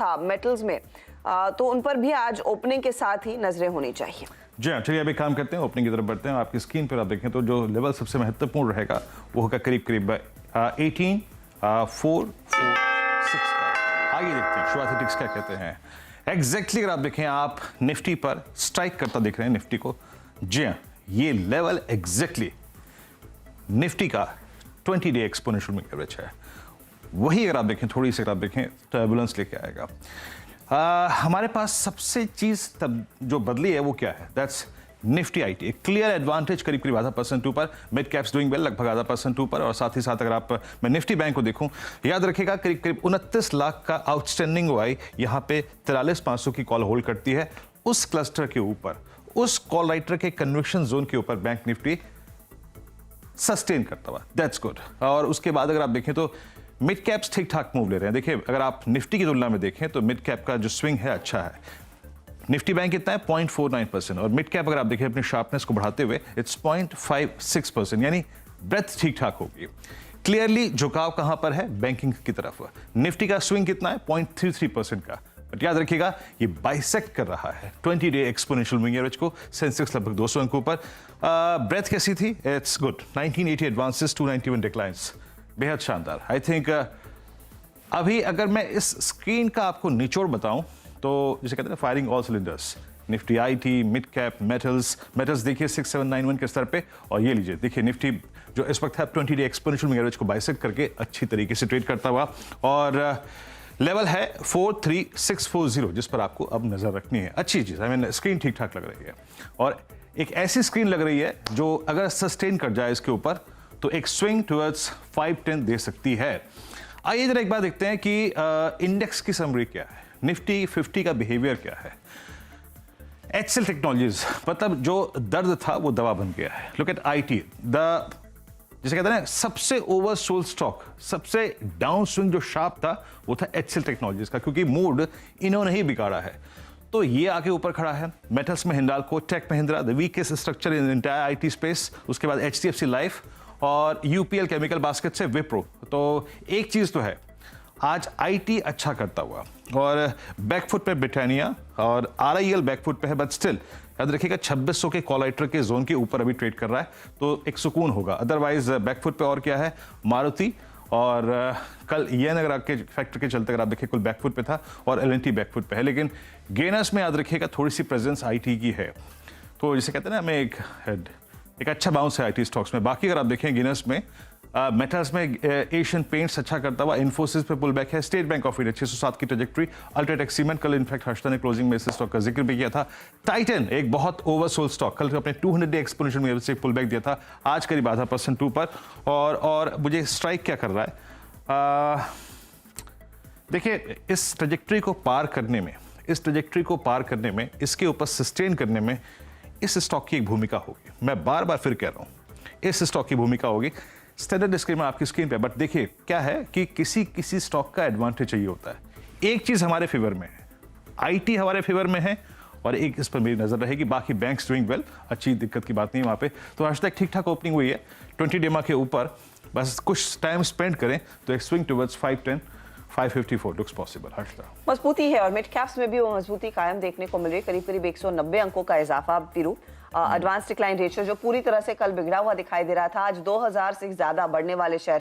था मेटल्स में, तो उन पर भी आज ओपनिंग के साथ ही नजरें होनी चाहिए। जी हाँ, चलिए अभी काम करते हैं, ओपनिंग की तरफ बढ़ते हैं। आपकी स्क्रीन पर आप देखें तो जो लेवल सबसे महत्वपूर्ण रहेगा वो होगा करीब करीब 18,446 का। आगे देखते हैं शुरुआती टिक्स क्या कहते हैं। एग्जैक्टली अगर आप देखें, आप निफ्टी पर स्ट्राइक करता देख रहे हैं निफ्टी को। जी हाँ, ये लेवल एग्जैक्टली निफ्टी का 20 डे एक्सपोनेंशियल मूविंग एवरेज है। वही अगर आप देखें, थोड़ी सी अगर आप देखें, टर्बुलेंस लेके आएगा। हमारे पास सबसे चीज तब जो बदली है वो क्या है? दैट्स निफ्टी आईटी, एक क्लियर एडवांटेज करीब करीब 0.5% ऊपर, मिड कैप्स डूइंग वेल लगभग 0.5% ऊपर। और साथ ही साथ अगर आप मैं निफ्टी बैंक को देखूं, याद रखिएगा करीब करीब 29 लाख का आउटस्टैंडिंग वाई यहाँ पे 43,500 की कॉल होल्ड करती है। उस क्लस्टर के ऊपर, उस कॉल राइटर के कन्विक्शन जोन के ऊपर बैंक निफ्टी सस्टेन करता हुआ, दैट्स गुड। और उसके बाद अगर आप देखें तो मिड कैप्स ठीक ठाक मूव ले रहे हैं। देखिए अगर आप निफ्टी की तुलना में देखें तो मिड कैप का जो स्विंग है अच्छा है। निफ्टी बैंक कितना है? 0.49%। और मिड कैप अगर आप देखें अपनी शार्पनेस को बढ़ाते हुए इट्स 0.56%, यानी ब्रेथ ठीक ठाक होगी। क्लियरली झुकाव कहां पर है? बैंकिंग की तरफ। निफ्टी का स्विंग कितना है? 0.33% का। बट याद रखिएगा ये बाइसेक्ट कर रहा है 20 डे एक्सपोनेंशियल मूविंग एवरेज को। सेंसेक्स लगभग 200 अंक ऊपर। ब्रेथ कैसी थी? It's good. 1980 एडवांसेस, 291 डिक्लाइंस, बेहद शानदार। आई थिंक अभी अगर मैं इस स्क्रीन का आपको निचोड़ बताऊं तो जिसे कहते हैं firing all cylinders, Nifty IT, mid cap, metals देखिए 6791 के स्तर पे। और ये लीजिए देखिए निफ्टी जो इस वक्त है 20 डे एक्सपोनेंशियल मूविंग एवरेज को बाइसेक्ट करके अच्छी तरीके से ट्रेड करता हुआ। और लेवल है 43640 जिस पर आपको अब नजर रखनी है। अच्छी चीज, आई मीन स्क्रीन ठीक ठाक लग रही है। और एक ऐसी स्क्रीन लग रही है जो अगर सस्टेन कर जाए इसके ऊपर तो एक स्विंग टुवर्ड्स 510 दे सकती है। आइए जरा एक बात देखते हैं कि इंडेक्स की समरी क्या है, निफ्टी 50 का बिहेवियर क्या है। एचसीएल टेक्नोलॉजीज, मतलब जो दर्द था वो दवा बन गया है। लुक एट आईटी, द जिसे कहते हैं ना सबसे ओवरसोल्ड स्टॉक, सबसे डाउन स्विंग जो शार्प था वो था एचसीएल टेक्नोलॉजीज का, क्योंकि मूड इन्होंने ही बिगाड़ा है। तो ये आके ऊपर खड़ा है। मेटल्स में Hindalco, tech Mahindra, the weakest structure in entire IT space. उसके बाद एचडीएफसी लाइफ और यूपीएल केमिकल बास्केट से विप्रो। तो एक चीज तो है, आज आईटी अच्छा करता हुआ। और बैकफुट पे ब्रिटानिया और आरआईएल बैकफुट पे है, बट स्टिल याद रखिएगा 2600 के कॉल राइटर के जोन के ऊपर अभी ट्रेड कर रहा है, तो एक सुकून होगा। अदरवाइज बैकफुट पे और क्या है? मारुति और कल ये नगर के फैक्टर के चलते अगर आप देखिए कुल बैकफुट पे था, और एलएनटी बैकफुट पे है। लेकिन गेनर्स में याद रखिएगा थोड़ी सी प्रेजेंस आईटी की है। तो जिसे कहते हैं ना, हमें एक अच्छा बाउंस है आईटी स्टॉक्स में। बाकी अगर आप देखें गेनर्स में मेटल्स में एशियन पेंट्स अच्छा करता हुआ, इन्फोसिस पे पुल बैक है, स्टेट बैंक ऑफ इंडिया 607 की ट्रैजेक्टरी, अल्ट्राटेक सीमेंट, कल इनफैक्ट हर्षदा ने क्लोजिंग में इस स्टॉक का जिक्र भी किया था। टाइटन एक बहुत ओवरसोल्ड स्टॉक, कल अपने 200 डे एक्सपोनेंशियल मूविंग एवरेज से पुल बैक दिया था, आज करीब 0.5% ऊपर। और मुझे स्ट्राइक क्या कर रहा है, देखिए इस ट्रैजेक्टरी को पार करने में, इसके ऊपर सस्टेन करने में इस स्टॉक की एक भूमिका होगी। मैं बार बार फिर कह रहा हूं, इस स्टॉक की भूमिका होगी। स्टैंडर्ड डिस्क्लेमर आपकी स्क्रीन पे, बट देखिए क्या है कि किसी स्टॉक का एडवांटेज चाहिए होता है। एक चीज हमारे फेवर में है, आईटी हमारे फेवर में है, और एक इस पर मेरी नजर रहेगी। बाकी बैंक्स डूइंग वेल, अच्छी दिक्कत की बात नहीं है वहां पे। तो आज तक ठीक ठाक ओपनिंग हुई है 20 डेमा के ऊपर। बस कुछ टाइम स्पेंड करें तो एक swing towards 510 554 looks possible. Harshada, मजबूती है और मिड कैप्स में भी वो मजबूती कायम देखने को मिल रही है। करीब करीब 190 अंकों का इजाफा वीरू। एडवांस डिक्लाइन रेशियो जो पूरी तरह से कल बिगड़ा हुआ दिखाई दे रहा था, आज 2000 से ज्यादा बढ़ने वाले शेयर